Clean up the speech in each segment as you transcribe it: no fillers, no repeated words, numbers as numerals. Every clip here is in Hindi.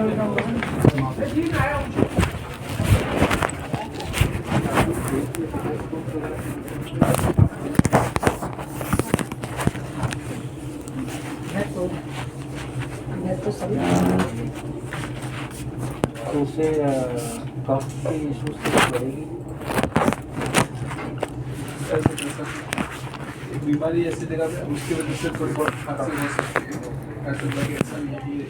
तो उसे कफ की इश्यूज से बढ़ेगी। बीमारी ऐसी जगह पे उसकी वजह से थोड़ी बहुत खांसी हो सकती है। ऐसा लगे ऐसा नहीं कि ये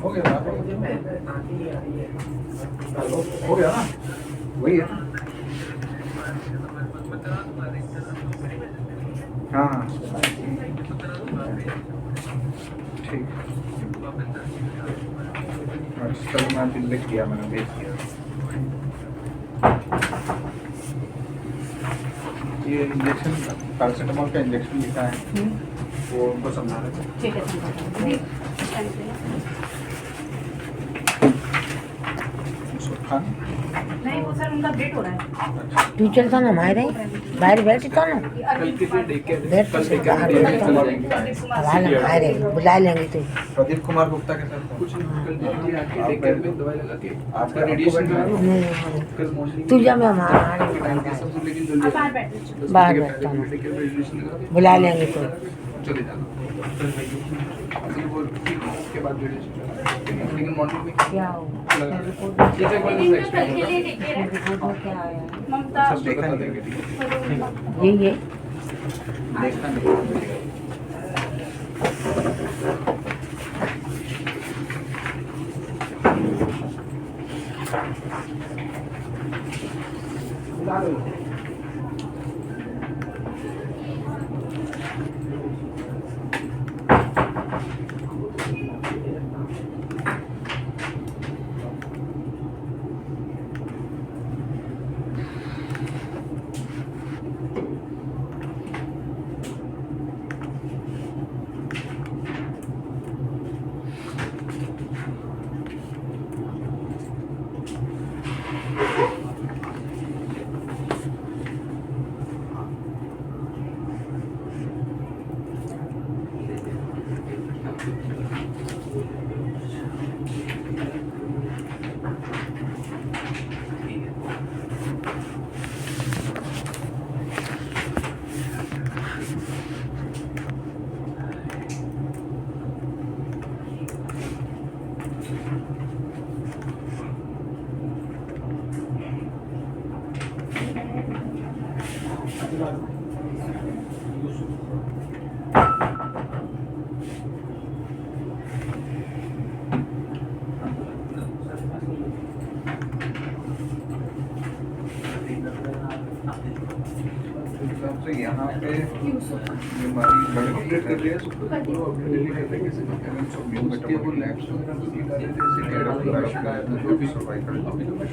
हो गया ना, वही है। हाँ ठीक, कल मैं बिल लिख दिया, मैंने भेज दिया। ये इंजेक्शन पैरासिटामोल का इंजेक्शन लिखा है, वो उनको समझा रहे थे। ठीक है नहीं वो सर उनका वेट हो रहा है। तू चलता ना हमारे बाहर बैठता ना कल किसी डे के बैठ से बाहर हमारे बुला लेंगे तो प्रदीप कुमार गुप्ता के साथ कुछ कल डे आके डे केयर में दवाई लगा के आपका रेडिएशन कल मॉर्निंग तू जा मैं हमारे लेकिन जल्दी बाहर बैठता हूँ, बुला लेंगे तो चले जाना। वो उसके बाद लेकिन मॉर्निंग में क्या हो ममता सब देखा नहीं, ये देखा नहीं। तो यहाँ पे बीमारी बड़े अपडेट कर लिया, पूरा अपडेट करने के सब parents of new metabolic labs वगैरह तो दिखा रहे थे, जैसे कैड ऑफ रश का है जो भी सर्वाइकल अभी तो कुछ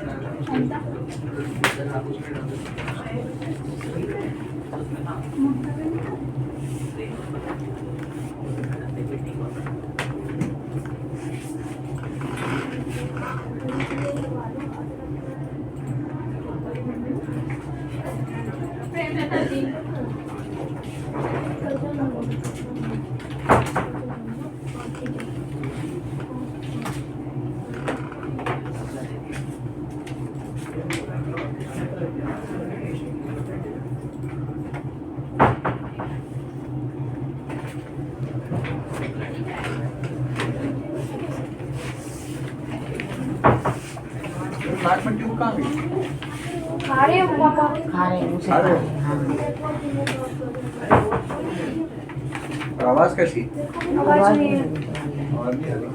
नाक में ट्यूब कहाँ गई? खा रहे हो पापा? खा रहे हैं उसे खा रहे हो? हाँ और आवाज कैसी? आवाज नहीं है। आवाज नहीं आ रही।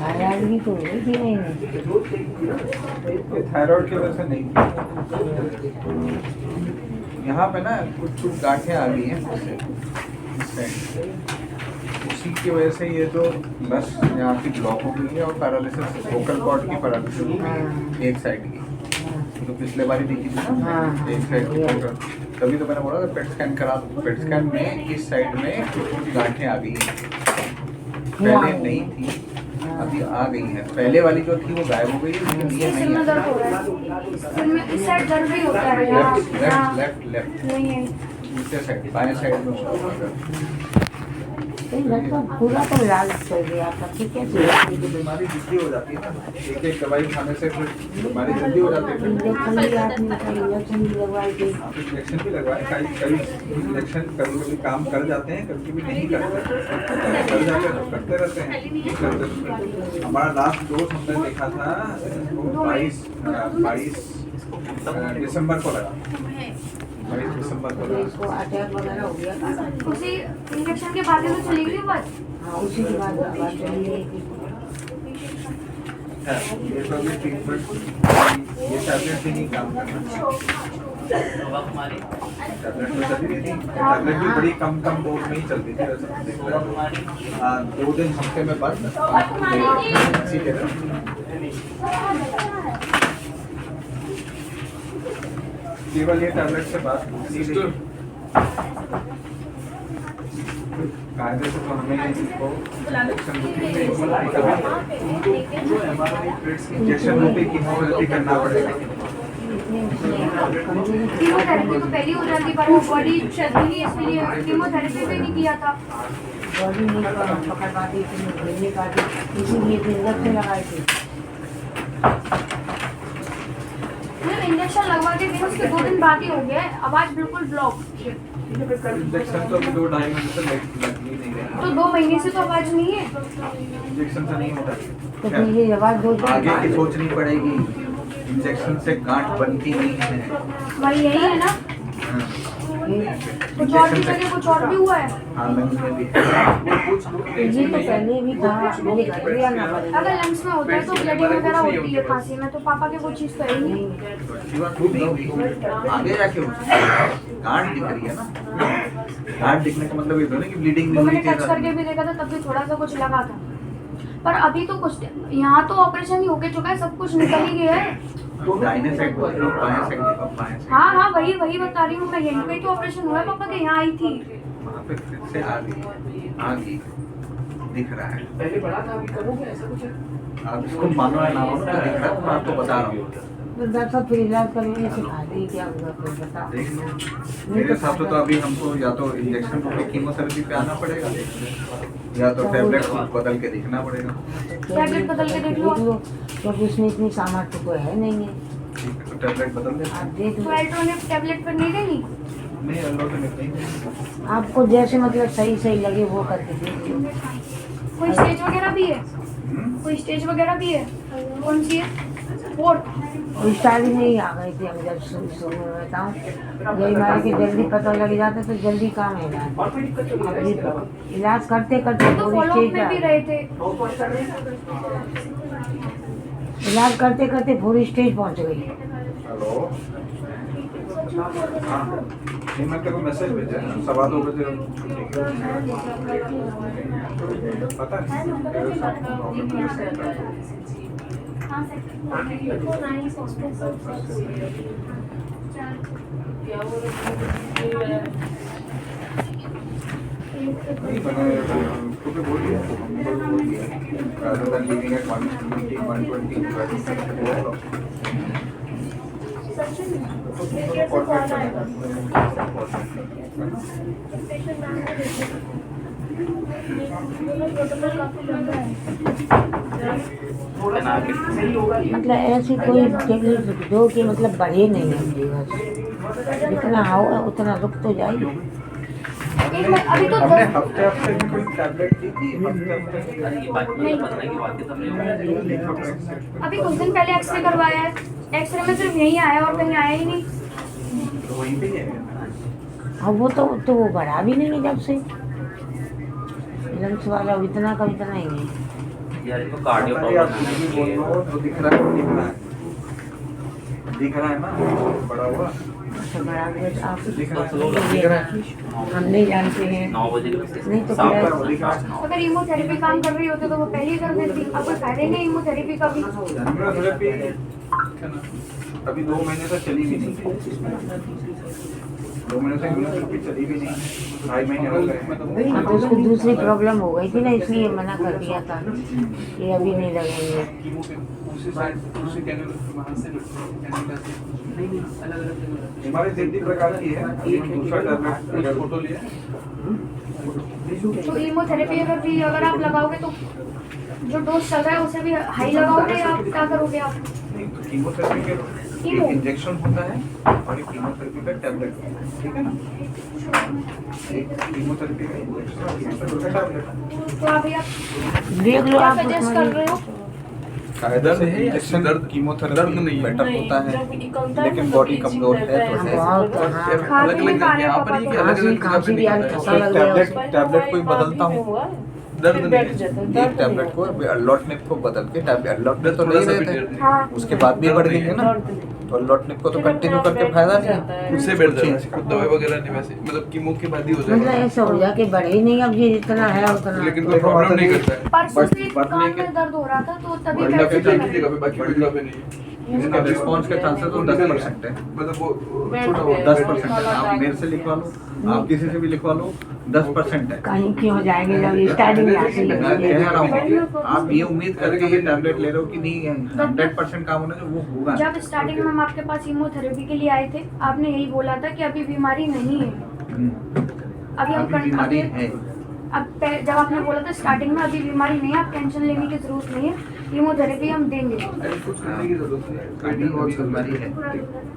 थायराइड भी तो हुई थी नहीं ये थायराइड की वजह से नहीं थी। यहाँ पे ना कुछ गांठें आ गई हैं इससे, इस साइड। उसी की वजह से ये जो नस यहाँ की ब्लॉक हो गई है और पैरालिसिस, वोकल कॉर्ड की पैरालिसिस हो गई एक साइड की। तो पिछले बार ही देखी थी ना, एक साइड की। तभी तो मैंने बोला था पेट स्कैन करा दो। पेट स्कैन में इस साइड में गांठें आ गई हैं, पहले नहीं थी, अभी आ गई है। पहले वाली जो थी वो गायब हो गई है, लेकिन ये सिर नहीं में है। दर्द हो रहा है, सिर में इस साइड दर्द भी होता है यहाँ, यहाँ। लेफ्ट नहीं है, दूसरे साइड, बाएं साइड में हो रहा है। लगता पूरा तो इलाज चल गया था, ठीक है। तो बीमारी जल्दी हो जाती है ना, एक एक दवाई खाने से फिर बीमारी जल्दी हो जाती है। इंजेक्शन भी आपने इंजेक्शन भी लगवाई थी। आप इंजेक्शन भी लगवाए, कई कई इंजेक्शन कभी कभी काम कर जाते हैं, कभी कभी नहीं करते। कर जाते हैं तो करते रहते हैं, नहीं करते तो करते। हमारा लास्ट डोज हमने देखा था 22 दिसंबर को लगा, 22 दिसंबर को लगा। इसको अटैक वगैरह हो गया था। उसी इंजेक्शन के बाद में चली गई बात। हाँ, उसी के बाद आवाज चली गई थी। ये तो भी ट्रीटमेंट, ये टैबलेट भी नहीं काम करना। टैबलेट में चली रही थी, टैबलेट भी बड़ी कम डोज में ही चलती थी वैसे तो देख रहे हैं। 2 दिन हफ्ते में बंद, इसी के केवल ये टैबलेट से बात नहीं रही। कायदे से तो हमें इसको इंजेक्शन रूपी कीमोथेरेपी करना पड़ेगा। कीमोथेरेपी तो पहले हो जाती, पर वो बॉडी चलती नहीं, इसलिए कीमोथेरेपी भी नहीं किया था। बॉडी नहीं पकड़ पाती थी, नहीं पाती, इसीलिए फिर इंजेक्शन लगाए थे। इंजेक्शन लगवा के फिर उसके 2 दिन बाद ही हो गया, आवाज बिल्कुल ब्लॉक। इंजेक्शन तो अभी 2-2.5 महीने से लग ही नहीं रही। तो 2 महीने से तो आवाज नहीं है। इंजेक्शन से नहीं होता। तो फिर ये आवाज दो आगे की सोचनी पड़ेगी, इंजेक्शन से गांठ बनती नहीं है। भाई यही है ना, कुछ और भी जगह कुछ और भी हुआ है। हाँ, लंग्स में भी। ये तो पहले भी था, मुझे कर लिया ना पड़ेगा। अगर लंग्स में होता है तो ब्लीडिंग वगैरह होती है खांसी में, तो पापा के वो चीज़ तो है ही नहीं। आगे जाके गांठ दिख रही है ना, गांठ दिखने का मतलब ये तो नहीं कि ब्लीडिंग वो मैंने टच करके भी देखा था, तब भी थोड़ा सा कुछ लगा था। पर अभी तो कुछ, यहाँ तो ऑपरेशन ही होके चुका है, सब कुछ निकल ही गया है। दाहिने साइड बोल रहे हो, बाएं साइड देखो, बाएं साइड। हाँ, वही बता रही हूँ मैं, यहीं पे तो ऑपरेशन हुआ है पापा के, यहाँ आई थी। वहाँ पे फिर से आ गई, दिख रहा है। पहले बड़ा था, अभी कम हो गया, ऐसा कुछ है? आप इसको मानो या ना मानो, तो दिख रहा है, तो मैं आपको बता रहा हूँ। तो डॉक्टर साहब फिर इलाज करने सिखा दी, क्या होगा फिर बताओ। देख लो, मेरे हिसाब से तो अभी हमको या तो इंजेक्शन रूपी कीमोथेरेपी पे आना पड़ेगा, या तो टैबलेट बदल के देखना पड़ेगा। टैबलेट बदल के देख लो। क्योंकि इसमें इतनी सामर्थ्य तो है नहीं है। ठीक है, तो टैबलेट बदल देते आप हैं। देख तो लो, अल्ट्रोनेट टैबलेट पर नहीं देनी। नहीं, अल्ट्रोनेट नहीं। आपको जैसे मतलब सही लगे वो करके देखिए। कोई स्टेज वगैरह भी है? हम्म? कोई स्टेज वगैरह भी है? कौन सी है? 4। स्टार्टिंग में ही आ गई थी, हम जब शुरू में बताऊँ, यही मारे कि जल्दी पता लग जाता तो जल्दी काम है इलाज। और कोई दिक्कत तो नहीं है? इलाज करते करते तो पूरी फॉलोअप स्टेज में भी आ रहे थे। इलाज करते करते पूरी स्टेज पहुंच गई। हेलो, हाँ, नहीं मैं तेरे को मैसेज भेजा है, 2:15 बजे पता नहीं तेरे साथ प्रॉब्लम है। नहीं, मैंने उसको भी बोल दिया, rather than leaving at 1:20, 1:20, मतलब ऐसी कोई टेबलेट दो कि मतलब बढ़े नहीं है जीवन, जितना हो उतना रुक तो जाइए। अभी तो हमने हफ्ते में कोई टैबलेट दी थी, हफ्ते अभी कुछ दिन पहले एक्सरे करवाया है, एक्सरे में सिर्फ यही आया और कहीं आया ही नहीं। तो वहीं पे ही है। और वो तो वो बढ़ा भी नहीं है जब से। लंग्स वाला इतना का इतना ही है। यार इनको कार्डियो पता नहीं, आप प्रॉब्लम कुछ भी बोल रहे हो, जो दिख रहा है वो दिख रहा है ना बड़ा हुआ तो बड़ा कुछ आप दिख रहा तो है दिख रहा है हम नहीं जानते हैं। 9 बजे के नहीं तो शाम फिर- को दिख रहा है। अगर ईमोथेरेपी काम कर रही होती तो वो पहले ही कर देती। अब कोई फायदा ही नहीं ईमोथेरेपी का भी। कीमोथेरेपी अभी 2 महीने तक चली भी नहीं, 2 महीने से कीमोथेरेपी चली भी नहीं, 2.5 महीने हो गए। हाँ तो उसको दूसरी प्रॉब्लम हो गई थी ना, इसलिए मना कर दिया था कि अभी नहीं लगेंगे। कीमो पे दूसरी साइड दूसरी कैनुला वहाँ से कैनुला से नहीं अलग अलग हमारी जितनी प्रकार की है, दूसरा टैबलेट फोटो लिया तो ईमोथेरेपी अगर आप लगाओगे तो जो डोज चल रहा है उसे भी हाई लगाओगे या क्या करोगे आप? कीमोथेरेपी के कीमो? एक इंजेक्शन होता है और एक कीमोथेरेपी का टैबलेट होता है, ठीक है ना। एक कीमोथेरेपी का इंजेक्शन और कीमोथेरेपी का टैबलेट। तो अभी आप देख लो क्या आप सजेस्ट कर रहे हो? कायदा से इंजेक्शन दर्द कीमोथेरेपी बेटर होता है, लेकिन बॉडी कमजोर है तो है। बहुत हाँ अलग अलग यहाँ पर ही अलग अलग खांसी भी आ रही, खसा लग गया उसको। टैबलेट कोई बदलता हूँ, दर्द नहीं है। एक टैबलेट को अल्लोटनिप को बदल के टैबलेट अल्लोटनिप तो नहीं रहे थे, हाँ उसके बाद भी बढ़ गई है ना, तो अल्लोटनिप को तो कंटिन्यू करके फायदा नहीं है। उससे बेड दर्द दवाई वगैरह नहीं, वैसे मतलब कीमो के बाद ही हो मतलब जाएगा, ऐसा हो जाए कि बढ़े ही नहीं, अब ये जितना है उतना। लेकिन कोई प्रॉब्लम नहीं करता है। परसों से बढ़ने कान के- में दर्द हो रहा था तो तभी बढ़ने बैठ के के बाकी जगह पे बाकी कोई जगह पे नहीं है। इसका रिस्पॉन्स के चांसेस तो 10% है, मतलब वो छोटा वो होता 10% है। आप मेरे से लिखवा लो, आप किसी से भी लिखवा लो, 10% है। कहीं क्यों जाएंगे जब स्टार्टिंग में आती मैं है। कह रहा हूँ आप ये उम्मीद करके ये टैबलेट ले रहे हो कि नहीं 100% काम होना जो वो होगा। जब स्टार्टिंग में हम आपके पास कीमोथेरेपी के लिए आए थे आपने यही बोला था कि अभी बीमारी नहीं है। अभी हम अभी बीमारी है। जब आपने बोला था स्टार्टिंग में अभी बीमारी नहीं है, आप टेंशन लेने की जरूरत नहीं है, कीमोथेरेपी हम देंगे। अरे कुछ करने की जरूरत नहीं है, अभी अभी बीमारी है,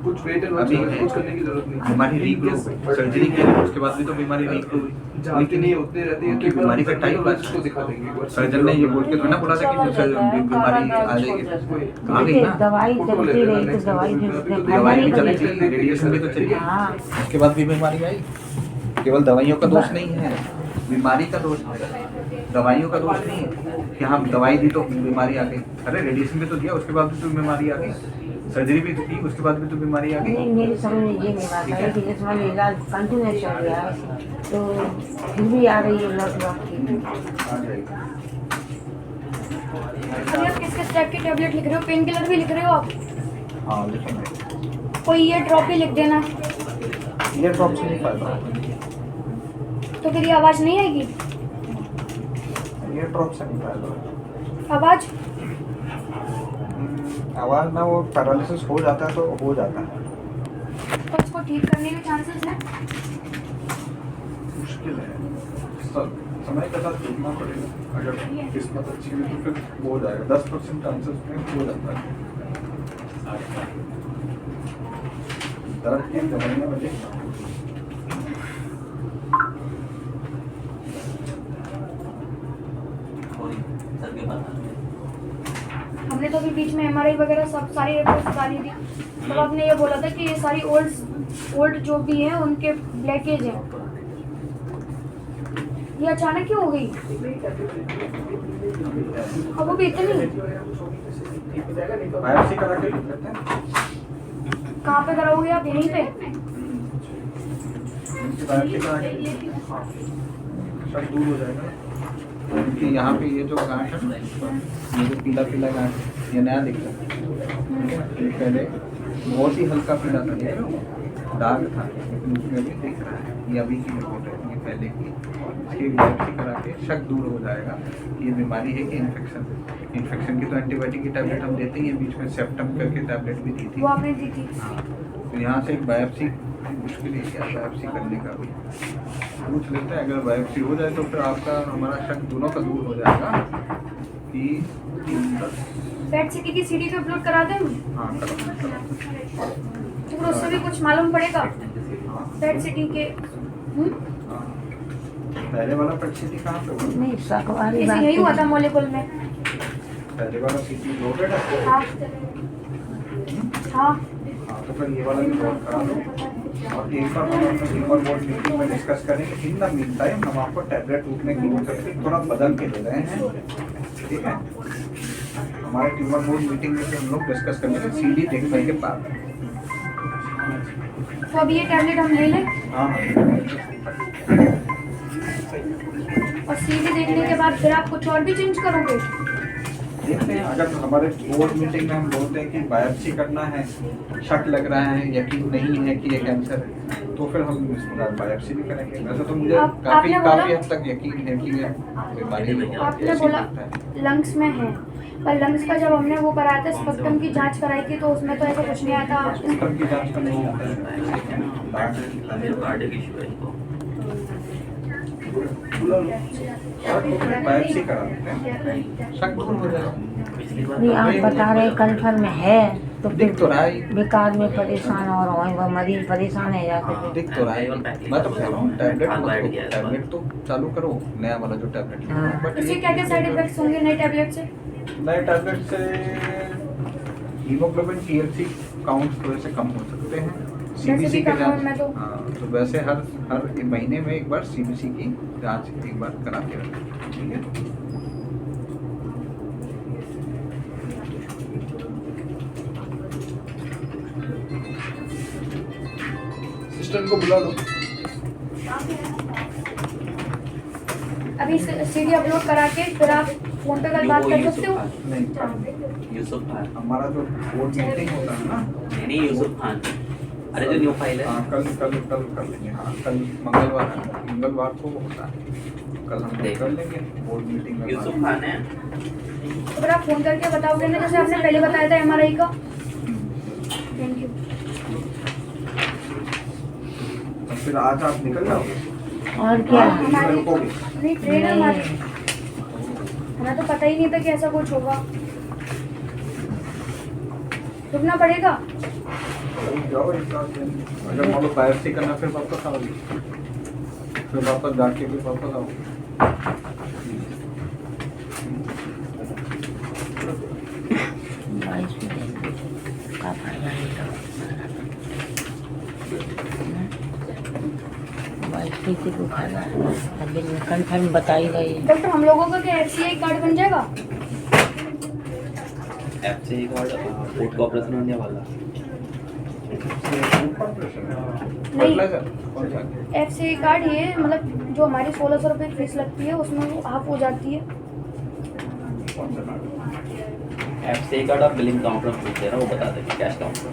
कुछ वेट एंड अभी वॉच है। कुछ करने की जरूरत नहीं। बीमारी रीग्रो सर्जरी की उसके बाद भी तो बीमारी रीग्रो हुई जाती नहीं होती रहती है कि बीमारी का टाइप उसको दिखा देंगे एक बार। सर्जन ने ये बोल के थोड़ा ना बोला था कि बीमारी आ जाएगी, आ गई देखिए ना। दवाई चलती रही तो दवाई दवाई भी चलती है, रेडिएशन भी तो चली, हाँ उसके बाद भी बीमारी आई। केवल दवाइयों का दोष नहीं है, बीमारी का दोष है, दवाइयों का दोष नहीं है कि हाँ दवाई दी तो बीमारी आ गई। अरे रेडिएशन भी तो दिया उसके बाद भी तो बीमारी आ गई, सर्जरी भी की उसके बाद भी तो बीमारी आ नहीं गई। मेरी समझ में ये नहीं बात है कि जिस वाले इलाज कंटिन्यू चल रहा है तो फिर भी आ रही है लौट लौट की। आ जाएगी। अभी आप किस किस टाइप की टेबलेट लिख रहे हो? पेन किलर भी लिख रहे हो आप? हाँ लिखेंगे, कोई ये ड्रॉप भी लिख देना ये ड्रॉप से नहीं फायदा, तो फिर ये आवाज़ नहीं आएगी। ये ड्रॉप से नहीं फायदा। आवाज़ आवाज ना वो पैरालिसिस हो जाता है तो हो जाता है, तो उसको ठीक करने के चांसेस हैं। मुश्किल है, समय के साथ देखना पड़ेगा। अगर किस्मत अच्छी हुई तो फिर हो जाएगा, 10% चांसेस में हो जाता है। दर्द की दवाइयाँ में देखना, सर के पास हमने तो अभी बीच में एमआरआई वगैरह सब सारी रिपोर्ट्स डाली थी, तब आपने ये बोला था कि ये सारी ओल्ड जो भी हैं उनके ब्लैकेज हैं। ये अचानक क्यों हो गई? अब वो भी इतनी बायोप्सी करा के लिख लेते हैं। कहाँ पे कराओगे आप? यहीं पे? बायोप्सी करा के हाँ, सब दूर हो जाएगा। क्योंकि यहाँ पे ये जो गांठ है ना, ये जो पीला पीला गांठ है, ये नया दिख रहा है। ये पहले बहुत ही हल्का पीला था, ये दाग था, लेकिन उसमें भी दिख रहा है। ये अभी की रिपोर्ट है, ये पहले की। इसकी बायोप्सी करा के शक दूर हो जाएगा ये बीमारी है कि इन्फेक्शन की तो एंटीबायोटिक की टैबलेट हम देते ही हैं, बीच में सेप्टम करके टैबलेट भी दी थी। वो आपने दी थी। हाँ, तो यहाँ से एक बायोप्सी मुश्किल है क्या, बायोप्सी करने का भी पूछ लेते हैं। अगर बायोप्सी हो जाए तो फिर आपका हमारा शक दोनों का दूर हो जाएगा कि पेट सिटी की सीडी पे अपलोड करा दें हाँ करो। तो फिर उससे भी कुछ मालूम पड़ेगा पेट सिटी के। हाँ। पहले वाला परिस्थिति कहाँ पे हुआ? नहीं शक वाली इसे बात यही हुआ था है। मोलेकुल में। पहले वाला सीटी लोडेड है। हाँ हाँ हाँ, तो फिर ये वाला भी बोर्ड करा दो और एक बार हम अपने टीमर बोर्ड मीटिंग में डिस्कस करेंगे। इन द मीन टाइम हम आपको टैबलेट टूटने की वजह से थोड़ा बदल के दे रहे हैं, ठीक है। हमारे टीमर बोर्ड मीटिंग में हम लोग डिस्कस करेंगे CD देखने के बाद। तो अब ये टैबलेट हम ले लें हाँ और सीडी देखने के बाद फिर आप कुछ और भी चेंज करोगे? देखते हैं, अगर हमारे बोर्ड मीटिंग में हम बोलते हैं कि बायोप्सी करना है, शक लग रहा है, यकीन नहीं है कि ये कैंसर है, तो फिर हम इसके बाद बायोप्सी भी करेंगे। वैसे तो मुझे काफी हद तक यकीन है कि ये बीमारी आपने बोला लंग्स में है, पर लंग्स का जब हमने वो कराया था स्पेक्ट्रम की जांच कराई थी तो उसमें तो ऐसा कुछ नहीं आया था। स्पेक्ट्रम की जांच करनी आता है, कार्डियक इशू है इनको। बायोप्सी करा देते हैं, शक दूर हो जाएगा। नहीं आप बता रहे कंफर्म है तो दिख तो रहा है, बेकार में परेशान और वो मरीज परेशान है जाते। दिख तो रहा है। मैं तो कह रहा हूँ टैबलेट तो चालू करो, नया वाला जो टैबलेट हाँ। बट इसके क्या क्या साइड इफेक्ट्स होंगे नए टैबलेट से? नए टैबलेट से हीमोग्लोबिन TLC काउंट थोड़े से कम हो सकते हैं। CBC के जांच, हाँ, तो वैसे हर महीने में एक बार CBC की जांच एक बार कराते रहते, ठीक है। सिस्टर को बुला लो। अभी सीडी अपलोड करा के फिर आप फोन पे कल बात कर सकते हो? नहीं, यूसुफ खान, हमारा जो बोर्ड मीटिंग होता है ना, नहीं यूसुफ खान, अरे जो न्यू फाइल है। हाँ कल कर लेंगे। हाँ कल मंगलवार है, मंगलवार को होता है, कल हम कर लेंगे बोर्ड मीटिंग में। यूसुफ खान है। तो फिर आप फोन करके बताओगे ना जैसे आपने पहले बताया था MRI का? Thank you. तो फिर आज आप निकल जाओगे और क्या हमारी रुकोगे? नहीं ट्रेन है हमारी, हमें तो पता ही नहीं था कि ऐसा कुछ होगा। रुकना पड़ेगा? जाओ एक साथ दिन। अगर मान लो बायोप्सी करना फिर वापस आओगे, फिर वापस जाके भी वापस आओगे। का फायदा बाईस को फायदा अभी कंफर्म बताई गई। डॉक्टर हम लोगों का क्या FCI कार्ड बन जाएगा? FCI कार्ड फूड का ऑपरेशन होने वाला। FCI कार्ड ये मतलब जो हमारी 1600 रुपये फीस लगती है उसमें वो हाफ हो जाती है। FCI कार्ड आप बिलिंग काउंटर में पूछ लेना, वो बता देंगे कैश काउंटर।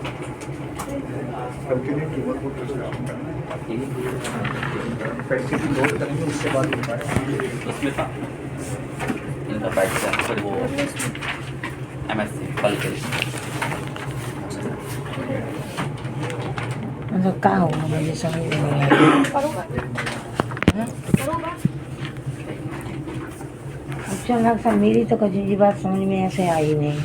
पैसे की लोड करेंगे उसके बाद उसमें था इनका पैक है, फिर वो MSC कल के मतलब क्या होगा मुझे समझ में नहीं आया। करूँगा हैं? करूँगा। अच्छा लगता मेरी तो कभी बात समझ में ऐसे आई नहीं।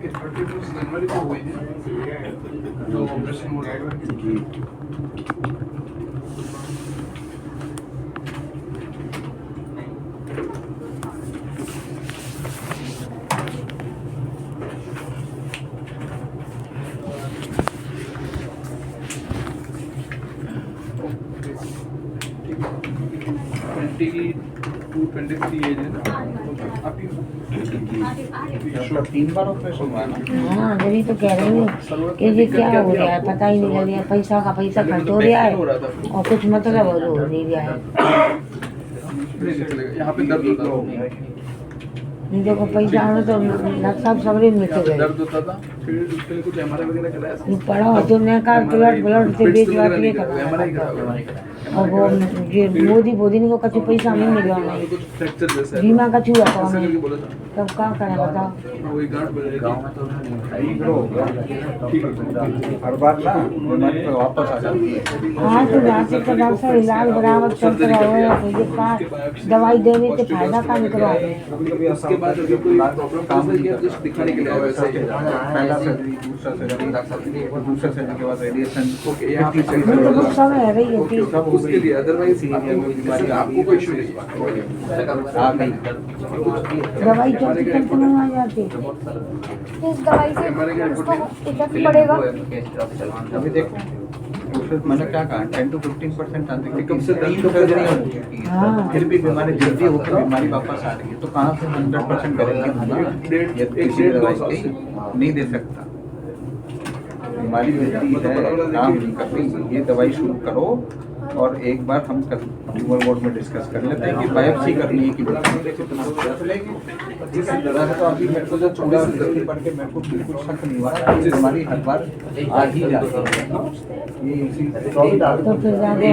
ये 31 जनवरी को हुई है जो ऑपरेशन हो रहा है। एज है ना आपकी? आपका 3 बार ऑपरेशन हुआ है ना? हाँ जभी तो कह रही हूँ कि ये क्या हो रहा है पता ही नहीं लग रहा है। पैसा का पैसा खर्च हो रहा है और कुछ मतलब हो नहीं रहा है। यहाँ पे दर्द होता था, देखो पैसा आने तो सब सगरे मिल गए। दर्द होता था, फिर उसके लिए कुछ MRI वगैरह कराया। ये पड़ा हो तो मैं का ब्लड से बेच बात ये MRI करा और वो ये मोदी को कछु पैसा नहीं मिल रहा है। कुछ फ्रैक्चर जैसा है, बीमा का छुआ तो ऐसा हमें करके बोला था। तब क्या करें बताओ। वही गांठ बढ़ रही गाँव में तो ठीक हो ठीक है, हर बार ना बीमारी पर वापस आ जाती है। हाँ तो जाते तो डॉक्टर साहब इलाज बराबर चलते रहो ये पास दवाई देने से फायदा का निकलवा कभी कभी ऐसा बाद अभी कोई प्रॉब्लम काम नहीं किया जस्ट दिखाने के लिए आया वैसे ही। पहला सर्जरी, दूसरा सर्जरी, दूसरा सर्जरी के बाद रेडिएशन। ओके यहाँ पे कुछ समय है रही होती सब उसके लिए अदरवाइज आपको कोई इशू नहीं आ गई। दवाई चलते चलते नहीं आ जाती। इस दवाई से उसको इफेक्ट पड़ेगा। अभी देखो मैंने क्या कहा 10 to 15% चांस है कम से 3 सर्जरी हो चुकी है, हाँ। फिर भी बीमारी जल्दी होकर बीमारी वापस आ रही है, तो कहाँ से 100% गारंटी दूंगा ये किसी भी दवाई की नहीं दे सकता। बीमारी मिलती है, काम नहीं करती, ये दवाई शुरू करो और एक बार हम कल ट्यूमर बोर्ड में डिस्कस कर लेते हैं कि बायोप्सी करनी है कि जिस तरह से तो अभी मेरे को जो थोड़ा जल्दी पढ़ के मेरे को बिल्कुल शक नहीं हुआ कि बीमारी हर बार आ ही जाती है। ये इसी तो फिर जाके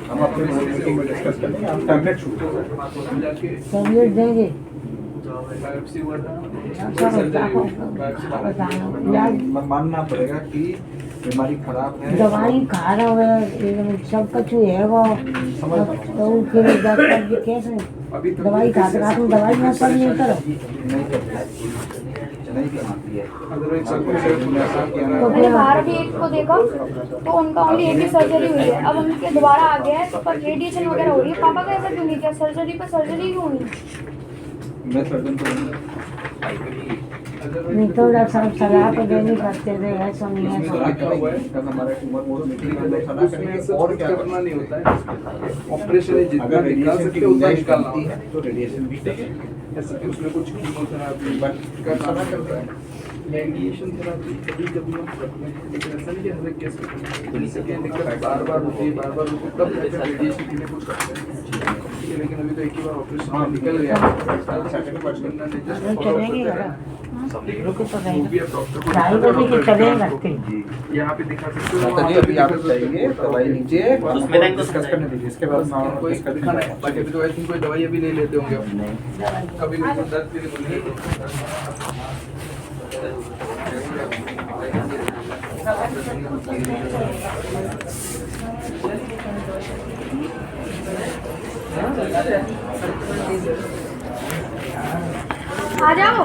हम अपने बोर्ड मीटिंग में डिस्कस करेंगे, हम टैबलेट शुरू करेंगे। टैबलेट देंगे। मानना पड़ेगा कि बीमारी खराब है। दवाई खा रहा है सब कुछ है वो, तो फिर डॉक्टर जी कैसे दवाई खाते खाते दवाई में असर नहीं करो। नहीं कमाती है। तो मैंने बाहर भी एक को देखा तो उनका ओनली एक ही सर्जरी हुई है, अब उनके दोबारा आ गया है तो पर रेडिएशन वगैरह हो रही है। पापा का ऐसा क्यों नहीं किया, सर्जरी पर सर्जरी क्यों हुई? मैं सर्जन को नहीं तो डॉक्टर साहब सलाह तो देनी पड़ते थे, ऐसा नहीं है सलाह करेंगे, कल हमारे ट्यूमर बोर्ड मीटिंग में लोग सलाह करेंगे और क्या करना नहीं होता है। ऑपरेशन है जितना अगर निकाल रेडिएशन सकते की हैं उतना गुंजाइश निकालना बनती होता है तो रेडिएशन भी करेंगे। है। जैसे कि उसमें कुछ कीमोथेरेपी बट का सलाह करता है, रेडिएशन थेरेपी कभी कभी हम करते हैं, लेकिन ऐसा नहीं कि हर एक केस में इसके दिक्कत बार बार होती है, बार बार होती है, तब जाकर रेडिएशन के लिए कुछ करते हैं। ठीक है, लेकिन अभी तो एक ही बार ऑपरेशन में निकल गया है। चलेंगे रुको तो वो भी अब डॉक्टर को 2:30 बजे के चले रखते यहाँ पे दिखा सकते हो। माता जी अभी आप चाहिए दवाई लीजिए, उसमें टाइम तो डिस्कस करने दीजिए, इसके बाद हम कोई डिस्कस दिखाना है, बाकी करेंगे। अभी तो आई थिंक कोई दवाई अभी नहीं लेते होंगे आप। कभी भी कोई दर्द के लिए बोलिए। आ जाओ।